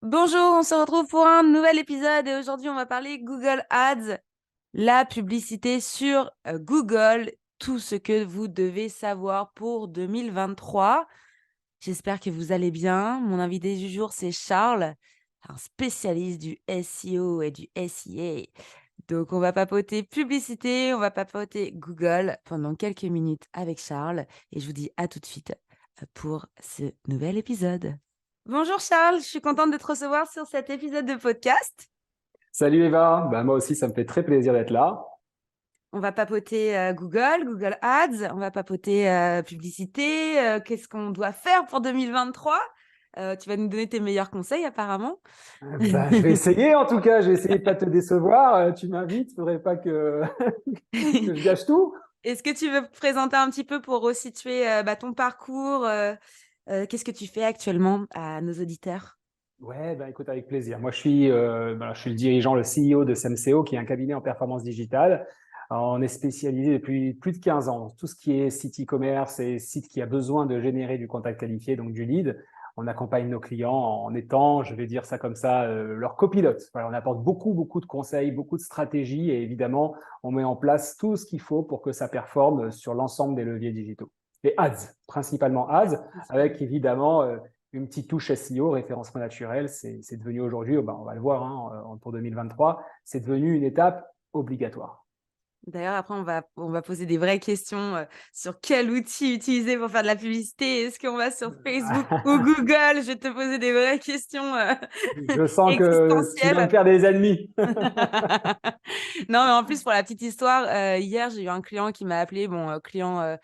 Bonjour, on se retrouve pour un nouvel épisode et aujourd'hui on va parler Google Ads, la publicité sur Google, tout ce que vous devez savoir pour 2023. J'espère que vous allez bien. Mon invité du jour c'est Charles, un spécialiste du SEO et du SEA. Donc on va papoter publicité, on va papoter Google pendant quelques minutes avec Charles et je vous dis à tout de suite pour ce nouvel épisode. Bonjour Charles, je suis contente de te recevoir sur cet épisode de podcast. Salut Eva, moi aussi ça me fait très plaisir d'être là. On va papoter Google Ads, on va papoter publicité, qu'est-ce qu'on doit faire pour 2023. Tu vas nous donner tes meilleurs conseils apparemment. Je vais essayer en tout cas, je vais essayer de pas te décevoir. Tu m'invites, faudrait pas que, que je gâche tout. Est-ce que tu veux te présenter un petit peu pour resituer ton parcours, qu'est-ce que tu fais actuellement à nos auditeurs? Ouais, écoute, avec plaisir. Moi je suis le dirigeant, le CEO de SEMSEO, qui est un cabinet en performance digitale. On est spécialisé depuis plus de 15 ans. Tout ce qui est site e-commerce et site qui a besoin de générer du contact qualifié, donc du lead. On accompagne nos clients en étant, je vais dire ça comme ça, leur copilote. Voilà, on apporte beaucoup de conseils, beaucoup de stratégies et évidemment, on met en place tout ce qu'il faut pour que ça performe sur l'ensemble des leviers digitaux. Et ads, principalement ads, avec évidemment une petite touche SEO, référencement naturel. C'est devenu aujourd'hui, on va le voir pour 2023, c'est devenu une étape obligatoire. D'ailleurs, après, on va poser des vraies questions sur quel outil utiliser pour faire de la publicité. Est-ce qu'on va sur Facebook ou Google? Je vais te poser des vraies questions Je sens que tu vas me existentielles. faire des ennemis. Non, mais en plus, pour la petite histoire, hier, j'ai eu un client qui m'a appelé, bon, client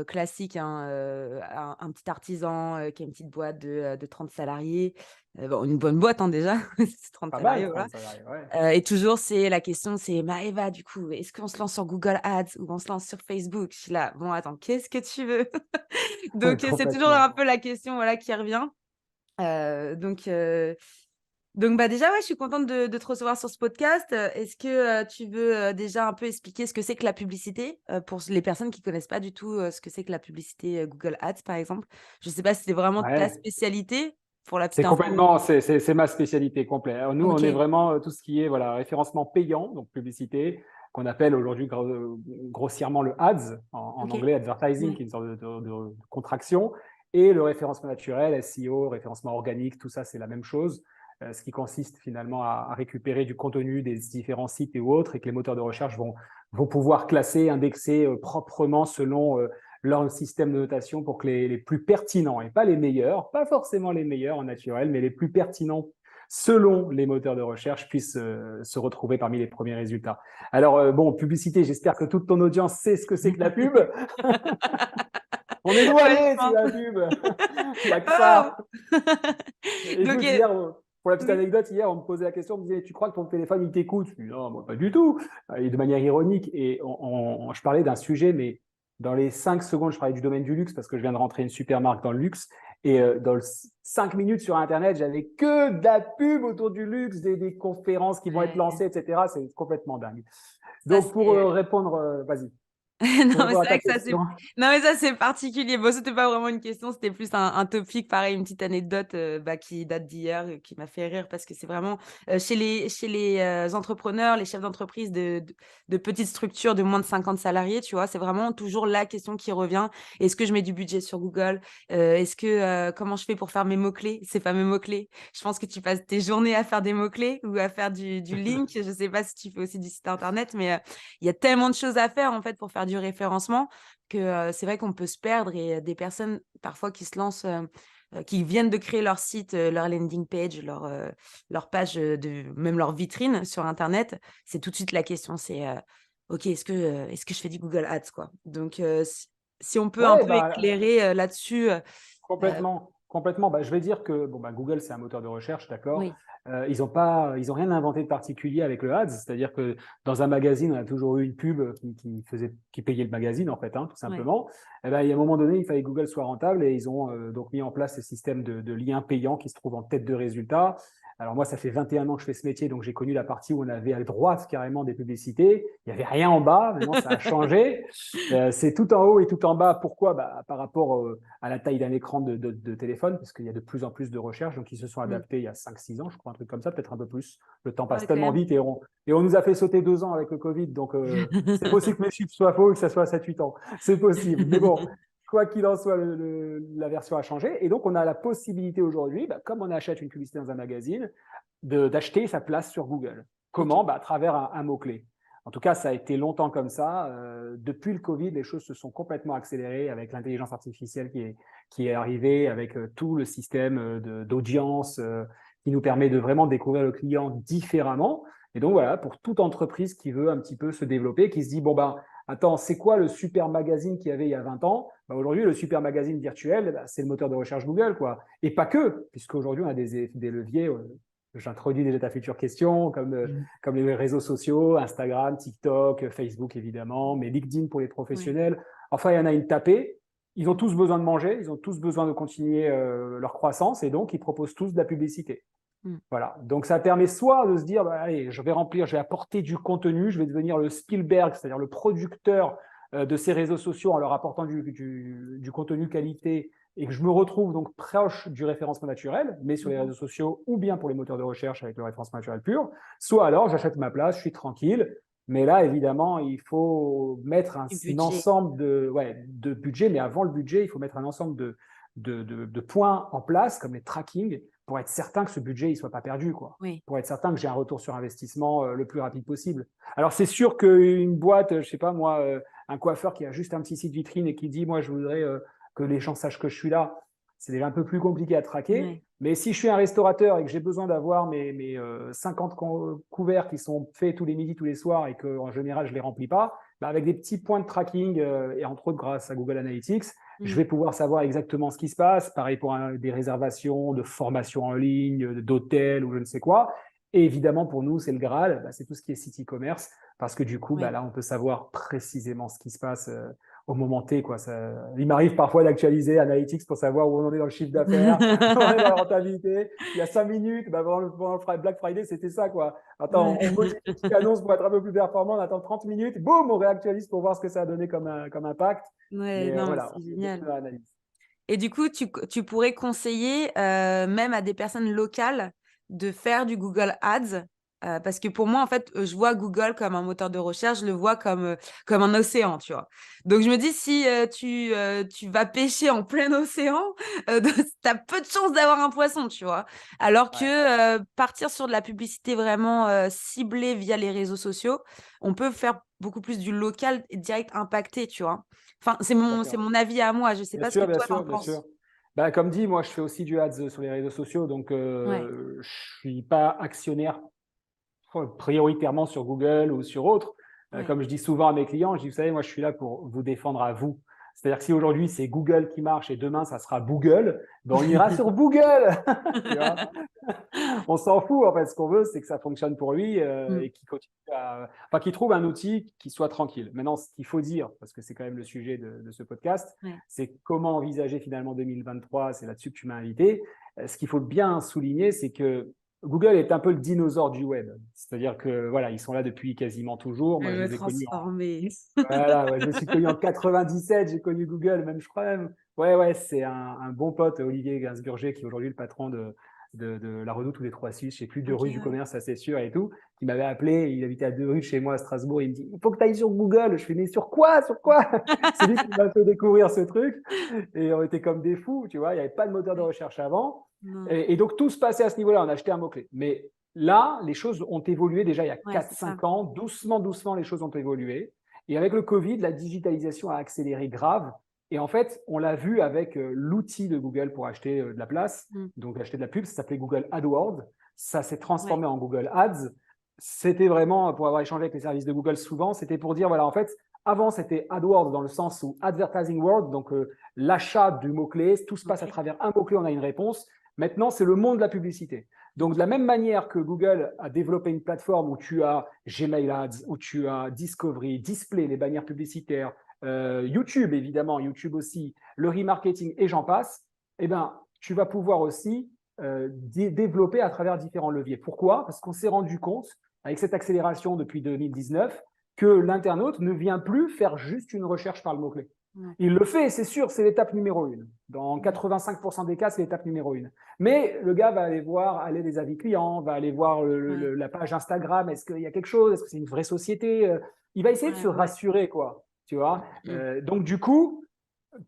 classique, hein, un petit artisan qui a une petite boîte de 30 salariés. Bon, une bonne boîte, hein, déjà, c'est 30 Pas salariés, mal, voilà. 30 salariés, ouais. Et toujours, c'est la question, c'est Eva, du coup, est-ce qu'on se lance sur Google Ads ou on se lance sur Facebook? Je suis là, bon, attends, qu'est-ce que tu veux? Donc, c'est toujours un Complètement. peu la question voilà, qui revient. Euh, donc, euh, donc, déjà, ouais, je suis contente de te recevoir sur ce podcast. Est-ce que tu veux déjà un peu expliquer ce que c'est que la publicité pour les personnes qui connaissent pas du tout ce que c'est que la publicité Google Ads, par exemple? Je sais pas si c'est vraiment ta Ouais. spécialité pour la petite C'est info. complètement, c'est ma spécialité complète. Alors, nous, on est Ok, vraiment tout ce qui est voilà référencement payant, donc publicité, qu'on appelle aujourd'hui grossièrement le ads en ok. anglais advertising, Ouais. qui est une sorte de contraction, et le référencement naturel, SEO, référencement organique, tout ça c'est la même chose, ce qui consiste finalement à récupérer du contenu des différents sites et autres, et que les moteurs de recherche vont pouvoir classer, indexer proprement selon leur système de notation pour que les plus pertinents, et pas les meilleurs, pas forcément les meilleurs en naturel, mais les plus pertinents selon les moteurs de recherche puissent se retrouver parmi les premiers résultats. Alors, bon, publicité, j'espère que toute ton audience sait ce que c'est que la pub. On est Ouais, je doué sur pense. la pub. Il n'y a que Oh. ça. Donc, Écoute, hier, pour la petite oui. anecdote, hier, on me posait la question, on me disait, tu crois que ton téléphone, il t'écoute? Je dis, non, moi, pas du tout. Et de manière ironique. Et je parlais d'un sujet, mais dans les 5 secondes, je parlais du domaine du luxe parce que je viens de rentrer une super marque dans le luxe. Et dans le 5 minutes sur Internet, j'avais que de la pub autour du luxe, des conférences qui vont être Ouais, lancées, etc. C'est complètement dingue. ça Donc, pour c'est répondre, vas-y, pour non, mais répondre c'est à ta vrai que ça, c'est question. non, mais ça, c'est particulier. Bon, c'était pas vraiment une question, c'était plus un topic, pareil, une petite anecdote qui date d'hier, qui m'a fait rire parce que c'est vraiment chez les entrepreneurs, les chefs d'entreprise de petites structures de moins de 50 salariés, tu vois, c'est vraiment toujours la question qui revient. Est-ce que je mets du budget sur Google? Est-ce que comment je fais pour faire mes mots-clés, ces fameux mots-clés? Je pense que tu passes tes journées à faire des mots-clés ou à faire du link. Je sais pas si tu fais aussi du site internet, mais il y a tellement de choses à faire en fait pour faire du référencement que c'est vrai qu'on peut se perdre et des personnes parfois qui se lancent, qui viennent de créer leur site, leur landing page, leur page même leur vitrine sur Internet, c'est tout de suite la question, c'est ok, est-ce que je fais du Google Ads quoi? Donc si on peut un Ouais, peu éclairer là-dessus, complètement, complètement. Je vais dire que bon, Google, c'est un moteur de recherche, d'accord. oui, Ils ont rien inventé de particulier avec le ads. C'est-à-dire que dans un magazine, on a toujours eu une pub qui payait le magazine, en fait, tout ouais, simplement. Et il y a un moment donné, il fallait que Google soit rentable et ils ont donc mis en place ce système de liens payants qui se trouvent en tête de résultat. Alors moi, ça fait 21 ans que je fais ce métier, donc j'ai connu la partie où on avait à droite carrément des publicités. Il n'y avait rien en bas. Maintenant, ça a changé. C'est tout en haut et tout en bas. Pourquoi? Par rapport à la taille d'un écran de téléphone, parce qu'il y a de plus en plus de recherches. Donc, ils se sont adaptés il y a 5-6 ans, je crois, un truc comme ça, peut-être un peu plus. Le temps passe Ouais, quand tellement même. vite et on nous a fait sauter 2 ans avec le Covid. Donc, c'est possible que mes chiffres soient faux et que ça soit 7-8 ans. C'est possible. Mais bon, quoi qu'il en soit, la version a changé. Et donc, on a la possibilité aujourd'hui, comme on achète une publicité dans un magazine, d'acheter sa place sur Google. OK. Comment? À travers un mot-clé. En tout cas, ça a été longtemps comme ça. Depuis le Covid, les choses se sont complètement accélérées avec l'intelligence artificielle qui est arrivée, avec tout le système d'audience qui nous permet de vraiment découvrir le client différemment. Et donc voilà, pour toute entreprise qui veut un petit peu se développer, qui se dit, bon ben, attends, c'est quoi le super magazine qu'il y avait il y a 20 ans? Aujourd'hui, le super magazine virtuel, c'est le moteur de recherche Google, quoi. Et pas que, puisqu'aujourd'hui, on a des leviers. J'introduis déjà ta future question, comme les réseaux sociaux, Instagram, TikTok, Facebook évidemment, mais LinkedIn pour les Ouais. professionnels. Enfin, il y en a une tapée. Ils ont tous besoin de manger, ils ont tous besoin de continuer leur croissance et donc ils proposent tous de la publicité. Mmh. Voilà. Donc ça permet soit de se dire, allez, je vais apporter du contenu, je vais devenir le Spielberg, c'est-à-dire le producteur de ces réseaux sociaux en leur apportant du contenu qualité et que je me retrouve donc proche du référencement naturel, mais sur les Mmh. réseaux sociaux ou bien pour les moteurs de recherche avec le référencement naturel pur, soit alors j'achète ma place, je suis tranquille, mais là évidemment il faut mettre Du un budget. ensemble de budget, mais avant le budget il faut mettre un ensemble de points en place comme les tracking pour être certain que ce budget ne soit pas perdu, quoi. Oui. Pour être certain que j'ai un retour sur investissement le plus rapide possible. Alors c'est sûr qu'une boîte, je sais pas moi, un coiffeur qui a juste un petit site vitrine et qui dit moi je voudrais que les gens sachent que je suis là, c'est déjà un peu plus compliqué à traquer. Ouais. Mais si je suis un restaurateur et que j'ai besoin d'avoir mes 50 couverts qui sont faits tous les midis, tous les soirs et qu'en général je ne les remplis pas, avec des petits points de tracking et entre autres grâce à Google Analytics, je Mmh. vais pouvoir savoir exactement ce qui se passe. Pareil pour des réservations de formations en ligne, d'hôtels ou je ne sais quoi. Et évidemment, pour nous, c'est le Graal, c'est tout ce qui est site e-commerce, parce que du coup, Ouais. là, on peut savoir précisément ce qui se passe au moment T. Quoi. Il m'arrive parfois d'actualiser Analytics pour savoir où on en est dans le chiffre d'affaires, où on est dans la rentabilité. Il y a 5 minutes, pendant le Black Friday, c'était ça. Quoi. Attends, on modifie une petite annonce pour être un peu plus performant, on attend 30 minutes, boum, on réactualise pour voir ce que ça a donné comme impact. Ouais, Mais non, mais voilà, c'est on fait génial. de l'analyse. Et du coup, tu pourrais conseiller, même à des personnes locales de faire du Google Ads? Parce que pour moi, en fait, je vois Google comme un moteur de recherche, je le vois comme un océan, tu vois? Donc je me dis si, tu vas pêcher en plein océan, de tu as peu de chances d'avoir un poisson, tu vois? Alors Ouais, que, partir sur de la publicité vraiment, ciblée via les réseaux sociaux, on peut faire beaucoup plus du local et direct impacté, tu vois? Enfin, c'est d'accord. mon avis à moi, je sais Bien pas ce que sûr, bien toi tu sûr, en bien sûr. penses? Comme dit, moi, je fais aussi du ads sur les réseaux sociaux, donc Ouais, je suis pas actionnaire prioritairement sur Google ou sur autre. ouais. Comme je dis souvent à mes clients, je dis, vous savez, moi, je suis là pour vous défendre à vous. C'est-à-dire que si aujourd'hui, c'est Google qui marche et demain, ça sera Google, on ira sur Google. Tu vois, on s'en fout, en fait. Ce qu'on veut, c'est que ça fonctionne pour lui Mmh. et qu'il trouve un outil qui soit tranquille. Maintenant, ce qu'il faut dire, parce que c'est quand même le sujet de ce podcast, Ouais, c'est comment envisager finalement 2023. C'est là-dessus que tu m'as invité. Ce qu'il faut bien souligner, c'est que Google est un peu le dinosaure du web. C'est-à-dire que voilà, ils sont là depuis quasiment toujours. Moi, elle je me les ai connus transformer. voilà, ouais, je me suis connu en 97, j'ai connu Google, même je crois même. Ouais, ouais, c'est un bon pote, Olivier Gainsbourger, qui est aujourd'hui le patron de la Redoute ou des Trois Suisses, je sais plus, de OK, rue du ouais. commerce, ça c'est sûr et tout, qui m'avait appelé, il habitait à 2 rues de chez moi à Strasbourg, il me dit, il faut que tu ailles sur Google. Je fais, mais sur quoi? Sur quoi? C'est lui qui m'a fait découvrir ce truc et on était comme des fous, tu vois, il n'y avait pas de moteur de Ouais. recherche avant. Non. Et donc tout se passait à ce niveau-là, on achetait un mot-clé. Mais là, les choses ont évolué déjà il y a Ouais, quatre c'est ça. cinq ans, doucement, doucement, les choses ont évolué. Et avec le Covid, la digitalisation a accéléré grave. Et en fait, on l'a vu avec l'outil de Google pour acheter de la place, Mmh. donc acheter de la pub, ça s'appelait Google AdWords. Ça s'est Ouais, transformé en Google Ads. C'était vraiment, pour avoir échangé avec les services de Google souvent, c'était pour dire, voilà, en fait, avant, c'était AdWords dans le sens où Advertising World, donc l'achat du mot-clé, tout se passe à OK. travers un mot-clé, on a une réponse. Maintenant, c'est le monde de la publicité. Donc, de la même manière que Google a développé une plateforme où tu as Gmail Ads, où tu as Discovery, Display, les bannières publicitaires, YouTube évidemment, YouTube aussi, le remarketing et j'en passe, eh ben, tu vas pouvoir aussi développé à travers différents leviers. Pourquoi? Parce qu'on s'est rendu compte, avec cette accélération depuis 2019, que l'internaute ne vient plus faire juste une recherche par le mot-clé. Ouais. Il le fait, c'est sûr, c'est l'étape numéro 1. Dans 85% des cas, c'est l'étape numéro 1. Mais le gars va aller des avis clients, va aller voir la page Instagram, est-ce qu'il y a quelque chose, est-ce que c'est une vraie société, il va essayer de se rassurer, quoi, tu vois. Donc du coup,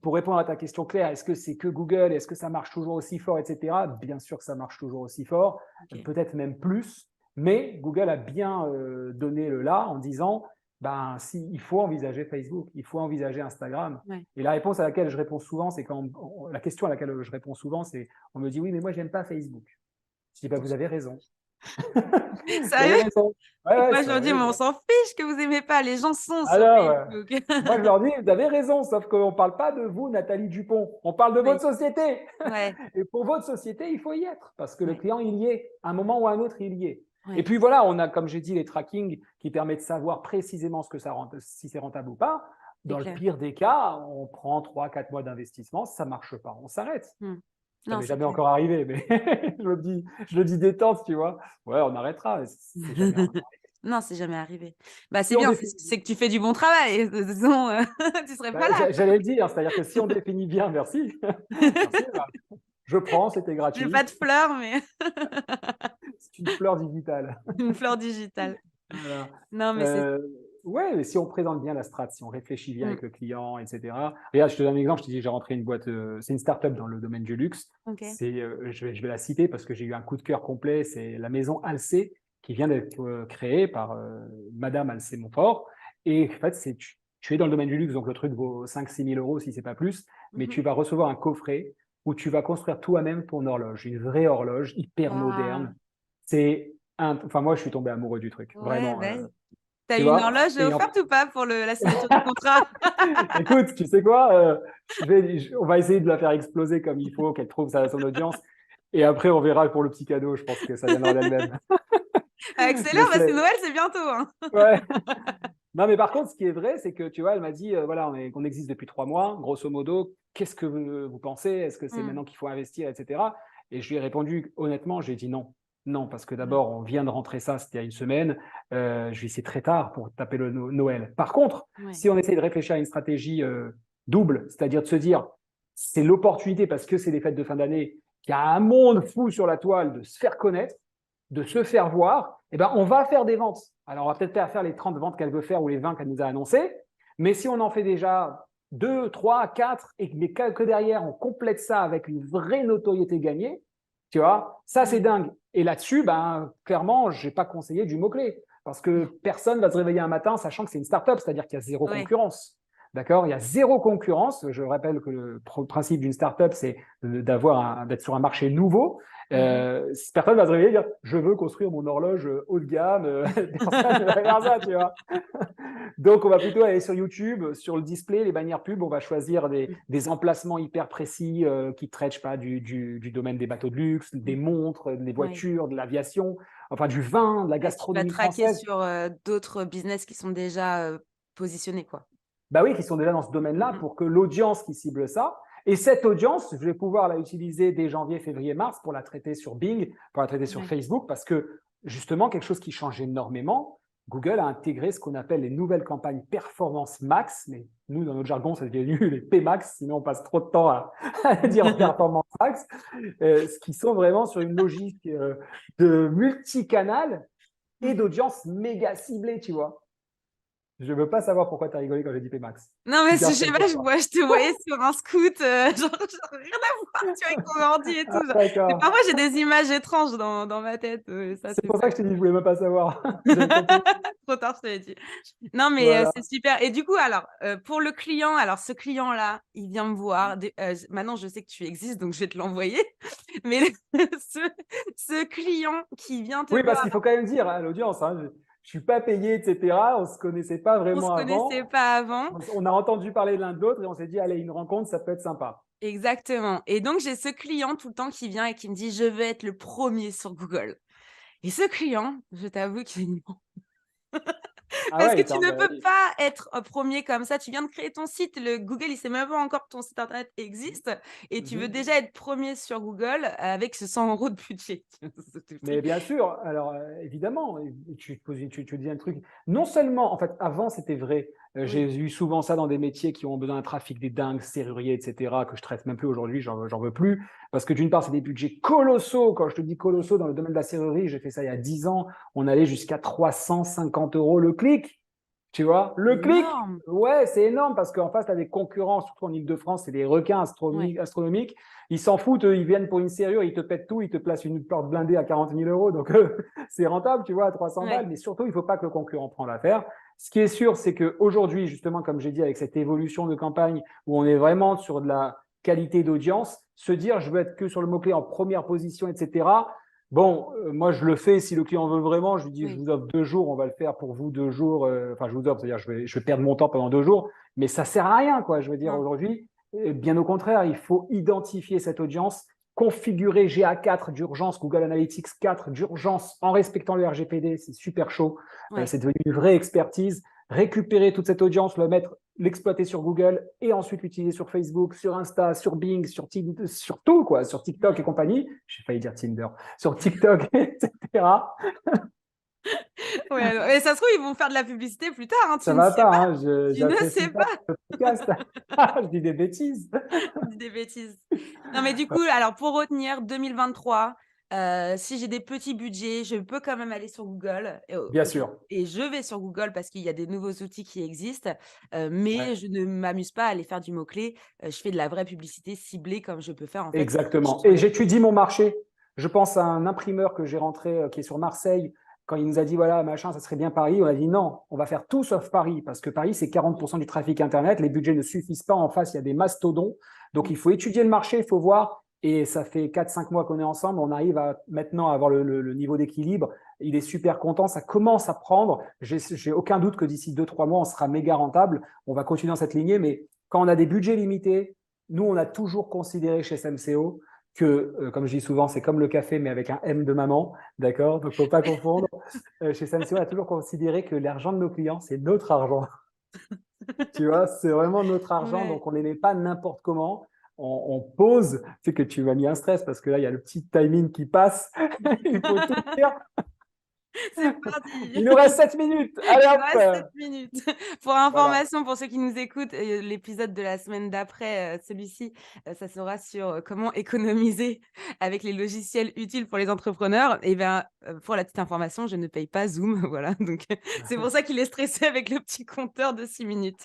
pour répondre à ta question claire, est-ce que c'est que Google, est-ce que ça marche toujours aussi fort, etc. Bien sûr que ça marche toujours aussi fort, peut-être même plus, mais Google a bien donné le là en disant, ben, si, il faut envisager Facebook, il faut envisager Instagram. Ouais. Et la réponse à laquelle je réponds souvent, c'est la question à laquelle je réponds souvent, c'est, on me dit, oui, mais moi, j'aime pas Facebook. Je dis, bah, vous avez raison. Vous avez Sérieux? raison. Ouais, Moi, je c'est leur dis, vrai. mais on s'en fiche que vous aimez pas, les gens sont sur Alors, Facebook. moi, je leur dis, vous avez raison, sauf qu'on ne parle pas de vous, Nathalie Dupont. On parle de Oui. votre société. Ouais. Et pour votre société, il faut y être, parce que le Ouais. client, il y est. À un moment ou à un autre, il y est. Ouais. Et puis voilà, on a, comme j'ai dit, les tracking qui permettent de savoir précisément ce que ça rente, si c'est rentable ou pas. Dans le pire des cas, on prend 3-4 mois d'investissement, ça ne marche pas, on s'arrête. Ça m'est jamais encore arrivé, mais je le dis détente, tu vois. Ouais, on arrêtera. C'est jamais arrivé. Non, c'est jamais arrivé. Bah, c'est bien, c'est que tu fais du bon travail. Sinon, tu serais pas là. J'allais le dire, c'est-à-dire que si on définit bien, merci. Merci, bah, je prends, c'était gratuit. J'ai pas de fleurs, mais c'est une fleur digitale. Une fleur digitale. Voilà. Non, mais c'est ouais, mais si on présente bien la strat, si on réfléchit bien avec le client, etc. Regarde, je te donne un exemple, je te dis, j'ai rentré une boîte, c'est une start-up dans le domaine du luxe. Je vais la citer parce que j'ai eu un coup de cœur complet, c'est la maison Alcé qui vient d'être créée par Madame Alcé Montfort. Et en fait, tu es dans le domaine du luxe, donc le truc vaut 5-6 000 euros si c'est pas plus, mais tu vas recevoir un coffret où tu vas construire toi-même ton horloge, une vraie horloge hyper moderne. Enfin, moi, je suis tombé amoureux du truc, vraiment. T'as eu une horloge offerte ou pas pour la signature du contrat? Écoute, tu sais quoi, on va essayer de la faire exploser comme il faut, qu'elle trouve son audience. Et après, on verra pour le petit cadeau. Je pense que ça viendra d'elle-même. Accélère, parce que Noël, c'est bientôt. Hein. Ouais. Non, mais par contre, ce qui est vrai, c'est que, tu vois, elle m'a dit, voilà, on existe depuis 3 mois, grosso modo, qu'est-ce que vous pensez? Est-ce que c'est maintenant qu'il faut investir, etc. Et je lui ai répondu, honnêtement, j'ai dit non. Non, parce que d'abord, on vient de rentrer ça, c'était il y a une semaine. Je lui ai dit, c'est très tard pour taper le Noël. Par contre, si on essaie de réfléchir à une stratégie double, c'est-à-dire de se dire, c'est l'opportunité, parce que c'est les fêtes de fin d'année, qu'il y a un monde fou sur la toile de se faire connaître, de se faire voir, eh ben, on va faire des ventes. Alors, on va peut-être pas faire les 30 ventes qu'elle veut faire ou les 20 qu'elle nous a annoncées, mais si on en fait déjà 2, 3, 4 et que derrière, on complète ça avec une vraie notoriété gagnée, tu vois, ça, c'est dingue. Et là-dessus, ben, clairement, je n'ai pas conseillé du mot-clé parce que personne va se réveiller un matin sachant que c'est une start-up, c'est-à-dire qu'il y a zéro concurrence. D'accord? Il y a zéro concurrence. Je rappelle que le principe d'une start-up, c'est d'être sur un marché nouveau. Personne va se réveiller et dire je veux construire mon horloge haut de gamme. Personne ne va faire ça, tu vois. Donc, on va plutôt aller sur YouTube, sur le display, les bannières pub. On va choisir des emplacements hyper précis qui traitent, je sais pas, du domaine des bateaux de luxe, des montres, des voitures, de l'aviation, enfin du vin, de la gastronomie française. Tu vas traquer sur d'autres business qui sont déjà positionnés, quoi. Bah oui, qui sont déjà dans ce domaine-là pour que l'audience qui cible ça. Et cette audience, je vais pouvoir la utiliser dès janvier, février, mars pour la traiter sur Bing, pour la traiter sur Facebook, parce que justement, quelque chose qui change énormément, Google a intégré ce qu'on appelle les nouvelles campagnes Performance Max, mais nous, dans notre jargon, ça devient les PMax, sinon on passe trop de temps à dire Performance Max, ce qui sont vraiment sur une logique de multicanal et d'audience méga ciblée, tu vois. Je ne veux pas savoir pourquoi tu as rigolé quand j'ai dit PMax. Non, mais je sais pas, je te voyais sur un scoot, genre rien à voir, tu vois, avec ton ordi et tout. D'accord. Parfois, j'ai des images étranges dans ma tête. C'est pour ça que je t'ai dit, je voulais même pas savoir. Trop tard, je t'avais dit. Non, mais c'est super. Et du coup, alors, pour le client, alors ce client-là, il vient me voir. Maintenant, je sais que tu existes, donc je vais te l'envoyer. Mais ce client qui vient te voir… Oui, parce qu'il faut quand même dire à l'audience, hein, je suis pas payé, etc. On se connaissait pas vraiment avant. On se connaissait pas avant. On a entendu parler l'un de l'autre et on s'est dit, allez, une rencontre, ça peut être sympa. Exactement. Et donc, j'ai ce client tout le temps qui vient et qui me dit, je veux être le premier sur Google. Et ce client, je t'avoue qu'il est Ah Parce ouais, que il tu t'en ne peux pas être, 1er comme ça. Tu viens de créer ton site, le Google, il sait même pas encore que ton site internet existe et tu veux déjà être 1er sur Google avec ce 100 € de budget. C'est le Mais truc. bien sûr, alors évidemment, tu dis un truc. Non seulement, en fait, avant c'était vrai. J'ai Oui, eu souvent ça dans des métiers qui ont besoin d'un trafic des dingues, serruriers, etc., que je traite même plus aujourd'hui. J'en veux plus parce que d'une part, c'est des budgets colossaux. Quand je te dis oui. colossaux dans le domaine de la serrurerie, j'ai fait ça il y a 10 ans. On allait jusqu'à 350 € le clic. Tu vois, le clic. Énorme. Ouais, c'est énorme parce qu'en face, tu as des concurrents, surtout en Ile-de-France, c'est des requins Ouais, astronomiques. Ils s'en foutent, eux, ils viennent pour une serrure, ils te pètent tout, ils te placent une porte blindée à 40 000 euros. Donc, c'est rentable, tu vois, à 300 balles. ouais. Mais surtout, il ne faut pas que le concurrent prenne l'affaire. Ce qui est sûr, c'est qu'aujourd'hui, justement, comme j'ai dit, avec cette évolution de campagne où on est vraiment sur de la qualité d'audience, se dire je veux être que sur le mot-clé en première position, etc. Bon, moi, je le fais si le client veut vraiment. Je lui dis, je Oui. vous offre 2 jours, on va le faire pour vous 2 jours. Enfin, je vous offre, c'est-à-dire, je vais perdre mon temps pendant 2 jours, mais ça sert à rien, quoi. Je veux dire, Non. aujourd'hui, bien au contraire, il faut identifier cette audience, configurer GA4 d'urgence, Google Analytics 4 d'urgence en respectant le RGPD, c'est super chaud. Ouais. C'est devenu une vraie expertise. Récupérer toute cette audience, l'exploiter sur Google et ensuite l'utiliser sur Facebook, sur Insta, sur Bing, sur tout, quoi, sur TikTok et Ouais. compagnie. J'ai failli dire Tinder, sur TikTok, etc. Ouais, mais ça se trouve, ils vont faire de la publicité plus tard, hein, Ça tu ne va sais pas, pas, hein, tu ne j'apprécie sais pas pas. le podcast. Je dis des bêtises. Je dis des bêtises. Non, mais du coup, alors pour retenir 2023, si j'ai des petits budgets, je peux quand même aller sur Google Bien sûr. et je vais sur Google parce qu'il y a des nouveaux outils qui existent, Ouais. mais je ne m'amuse pas à aller faire du mot-clé. Je fais de la vraie publicité ciblée comme je peux faire, en fait, Exactement. sur Et les j'étudie mon marché. Je pense à un imprimeur que j'ai rentré qui est sur Marseille. Quand il nous a dit, voilà, machin, ça serait bien Paris, on a dit non, on va faire tout sauf Paris, parce que Paris, c'est 40% du trafic Internet. Les budgets ne suffisent pas. En face, il y a des mastodons. Donc, Mmh. il faut étudier le marché, il faut voir. Et ça fait 4-5 mois qu'on est ensemble. On arrive maintenant à avoir le niveau d'équilibre. Il est super content. Ça commence à prendre. J'ai aucun doute que d'ici 2-3 mois, on sera méga rentable. On va continuer dans cette lignée. Mais quand on a des budgets limités, nous, on a toujours considéré chez SMCO que, comme je dis souvent, c'est comme le café, mais avec un M de maman, d'accord? Donc, faut pas confondre. Chez SMCO, on a toujours considéré que l'argent de nos clients, c'est notre argent. Tu vois, c'est vraiment notre argent, Ouais. donc on ne les met pas n'importe comment. On pose. Tu sais que tu m'as mis un stress parce que là, il y a le petit timing qui passe. Il faut tout dire. C'est parti. Il nous reste 7 minutes. Allez Il nous reste hop! 7 minutes. Pour Voilà. information, pour ceux qui nous écoutent, l'épisode de la semaine d'après, celui-ci, ça sera sur, comment économiser avec les logiciels utiles pour les entrepreneurs et ben, pour la petite information, je ne paye pas Zoom, voilà, donc c'est pour ça qu'il est stressé avec le petit compteur de 6 minutes.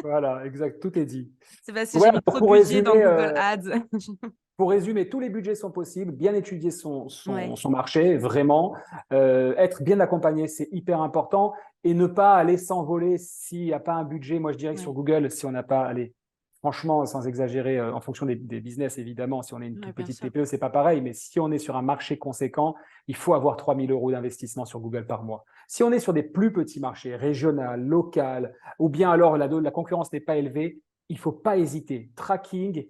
Voilà, exact. Tout est dit. C'est parce que j'ai Voilà, mis donc trop de budget dans Google Ads. pour résumer, tous les budgets sont possibles, bien étudier Ouais, son marché, vraiment. Être bien accompagné, c'est hyper important. Et ne pas aller s'envoler s'il n'y a pas un budget. Moi, je dirais que sur ouais, Google, si on n'a pas, allez, franchement, sans exagérer, en fonction des business, évidemment, si on est une ouais, toute bien petite sûr. TPE, c'est pas pareil. Mais si on est sur un marché conséquent, il faut avoir 3 000 € d'investissement sur Google par mois. Si on est sur des plus petits marchés, régional, local, ou bien alors la concurrence n'est pas élevée, il ne faut pas hésiter. Tracking,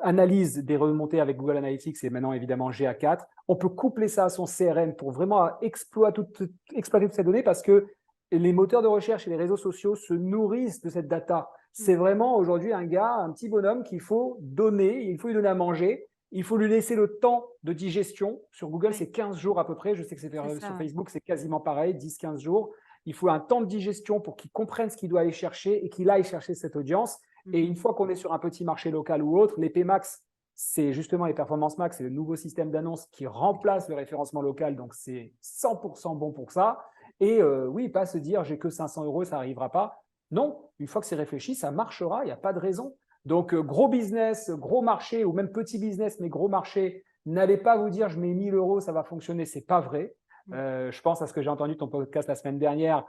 analyse des remontées avec Google Analytics et maintenant évidemment GA4. On peut coupler ça à son CRM pour vraiment exploiter toutes ces données parce que les moteurs de recherche et les réseaux sociaux se nourrissent de cette data. Mmh, C'est vraiment aujourd'hui un gars, un petit bonhomme qu'il faut donner, il faut lui donner à manger, il faut lui laisser le temps de digestion. Sur Google, ouais, c'est 15 jours à peu près. Je sais que c'est sur ça, ouais. Facebook, c'est quasiment pareil, 10-15 jours. Il faut un temps de digestion pour qu'il comprenne ce qu'il doit aller chercher et qu'il aille chercher cette audience. Et Mmh. une fois qu'on est sur un petit marché local ou autre, les PMax, c'est justement les Performance Max, c'est le nouveau système d'annonce qui remplace le référencement local. Donc, c'est 100% bon pour ça. Et oui, pas se dire j'ai que 500 €, ça n'arrivera pas. Non, une fois que c'est réfléchi, ça marchera, il n'y a pas de raison. Donc, gros business, gros marché, ou même petit business, mais gros marché, n'allez pas vous dire je mets 1000 €, ça va fonctionner. C'est pas vrai. Mmh. Je pense à ce que j'ai entendu ton podcast la semaine dernière.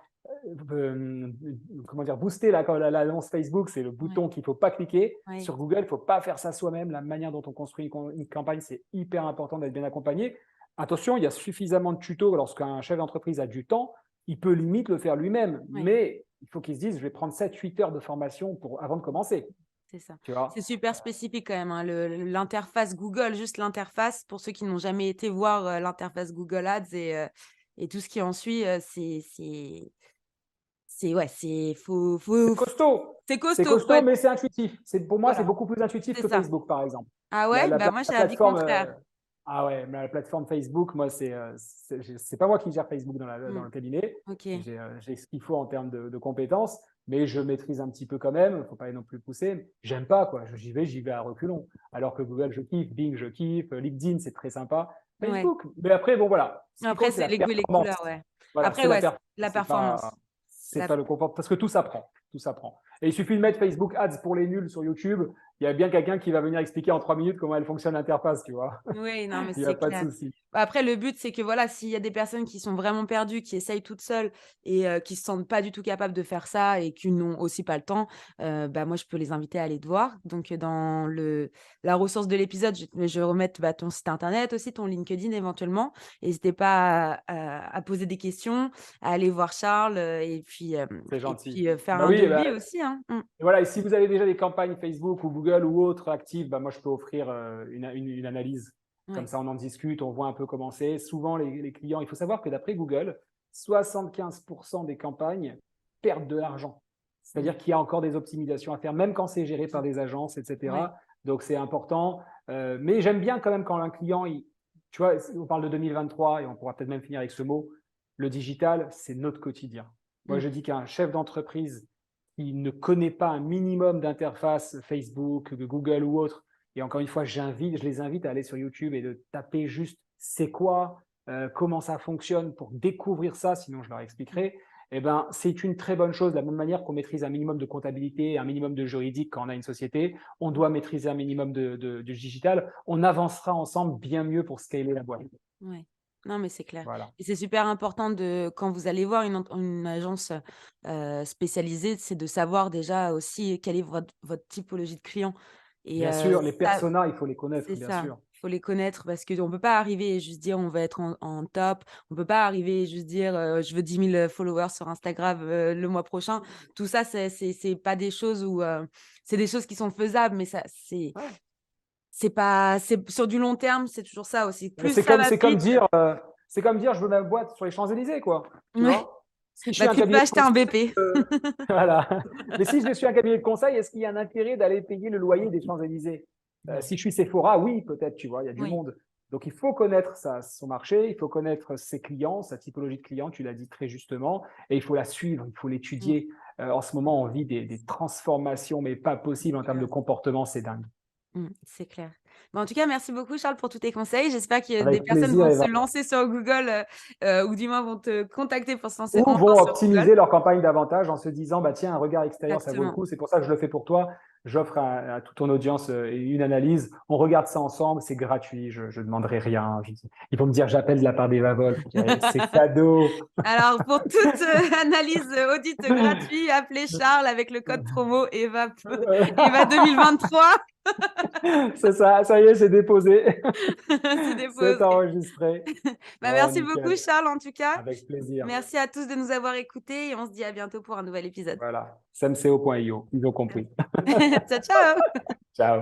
Euh, comment dire, booster l'annonce Facebook, c'est le Ouais, bouton qu'il ne faut pas cliquer. ouais. Sur Google, il ne faut pas faire ça soi-même. La manière dont on construit une campagne, c'est hyper important d'être bien accompagné. Attention, il y a suffisamment de tutos. Lorsqu'un chef d'entreprise a du temps, il peut limite le faire lui-même. Ouais. Mais il faut qu'il se dise, je vais prendre 7-8 heures de formation avant de commencer. C'est ça. Tu vois. C'est super spécifique quand même, hein, l'interface Google, juste l'interface, pour ceux qui n'ont jamais été voir, l'interface Google Ads et tout ce qui en suit, faut Costaud, c'est c'est costaud, faut costaud, être mais c'est intuitif. Pour moi, c'est voilà, beaucoup plus intuitif c'est que ça. Facebook, par exemple. Ah La, ouais? la Bah, pla- moi, la j'ai la vie plateforme, contraire. ah ouais, mais la plateforme Facebook, moi, c'est pas moi qui gère Facebook dans Mmh. le cabinet. OK. J'ai ce qu'il faut en termes de compétences, mais je maîtrise un petit peu quand même. Faut pas non plus pousser. J'aime pas, quoi. J'y vais à reculons. Alors que Google, je kiffe, Bing, je kiffe, LinkedIn, c'est très sympa. Ouais. Facebook, mais après, bon, voilà. Ce qui Après, compte, c'est c'est la les goûts et les performance. couleurs, ouais. Voilà, Après, c'est la ouais, performance. la performance. C'est La pas le comportement, parce que tout s'apprend, tout s'apprend. Et il suffit de mettre Facebook Ads pour les nuls sur YouTube, il y a bien quelqu'un qui va venir expliquer en 3 minutes comment elle fonctionne l'interface, tu vois. Oui, non, mais Il n'y a c'est pas de clair. souci. Après, le but, c'est que voilà, s'il y a des personnes qui sont vraiment perdues, qui essayent toutes seules et qui se sentent pas du tout capables de faire ça et qui n'ont aussi pas le temps, bah, moi, je peux les inviter à aller te voir. Donc, dans la ressource de l'épisode, je vais remettre, bah, ton site internet aussi, ton LinkedIn éventuellement. N'hésitez pas à poser des questions, à aller voir Charles, C'est gentil. faire Bah un oui, bah, devis aussi, hein. Mmh. et voilà, et si vous avez déjà des campagnes Facebook ou Google ou autres actives, bah moi je peux offrir une analyse. Comme Ouais. ça, on en discute, on voit un peu comment c'est. Souvent, les clients, il faut savoir que d'après Google, 75% des campagnes perdent de l'argent. Mmh. C'est-à-dire qu'il y a encore des optimisations à faire, même quand c'est géré par Mmh. des agences, Ouais. etc. Donc, c'est important. Mais j'aime bien quand même quand un client, tu vois, on parle de 2023 et on pourra peut-être même finir avec ce mot. Le digital, c'est notre quotidien. Moi, Mmh. je dis qu'un chef d'entreprise qui ne connaît pas un minimum d'interface Facebook, de Google ou autre, et encore une fois, je les invite à aller sur YouTube et de taper juste c'est quoi, comment ça fonctionne pour découvrir ça, sinon je leur Mmh. expliquerai. Eh ben, c'est une très bonne chose. De la même manière qu'on maîtrise un minimum de comptabilité, un minimum de juridique quand on a une société, on doit maîtriser un minimum de digital. On avancera ensemble bien mieux pour scaler la boîte. Ouais. Non, mais c'est clair Voilà. et c'est super important de quand vous allez voir une agence, spécialisée, c'est de savoir déjà aussi quelle est votre typologie de client et Bien sûr, les ça personas, il faut les connaître, c'est bien ça. sûr. Il faut les connaître parce qu'on peut pas arriver et juste dire: «On va être en top». On peut pas arriver et juste dire: «Je veux 10 000 followers sur Instagram, le mois prochain». Tout ça, c'est pas des choses où, c'est des choses qui sont faisables, mais ça Ouais. c'est pas c'est sur du long terme, c'est toujours ça aussi. Mais Plus ça va vite c'est comme dire, je veux ma boîte sur les Champs-Élysées, quoi. Tu ouais, vois? Si je suis bah, un tu peux cabinet de acheter un conseil, BP. voilà. Mais si je suis un cabinet de conseil, est-ce qu'il y a un intérêt d'aller payer le loyer des Champs-Élysées? Non. Si je suis Sephora, oui, peut-être, tu vois, il y a du Oui. monde. Donc, il faut connaître son marché, il faut connaître ses clients, sa typologie de clients, tu l'as dit très justement, et il faut la suivre, il faut Mmh. l'étudier. En ce moment, on vit des transformations, mais pas possibles en termes de comportement, c'est dingue. C'est clair. Bah, en tout cas, merci beaucoup Charles pour tous tes conseils. J'espère que des Avec personnes plaisir, vont Eva. se lancer sur Google, ou du moins vont te contacter pour se lancer Ou enfin vont sur Google. optimiser leur campagne davantage en se disant, bah, tiens, un regard extérieur, ça vaut le Exactement. coup. C'est pour ça que je le fais pour toi. J'offre à toute ton audience une analyse. On regarde ça ensemble. C'est gratuit. Je ne demanderai rien. Ils vont me dire, j'appelle de la part d'Eva Wolf. Je dirais, c'est cadeau. Alors pour toute, analyse, audit gratuit, appelez Charles avec le code promo EVA 2023. C'est ça. Ça y est, c'est déposé. C'est C'est déposé. enregistré. Bah, Bon, merci beaucoup nickel. Charles en tout cas. Avec plaisir. Merci à tous de nous avoir écoutés et on se dit à bientôt pour un nouvel épisode. Voilà. Semco.io. Ils ont compris. Ciao, ciao. Ciao.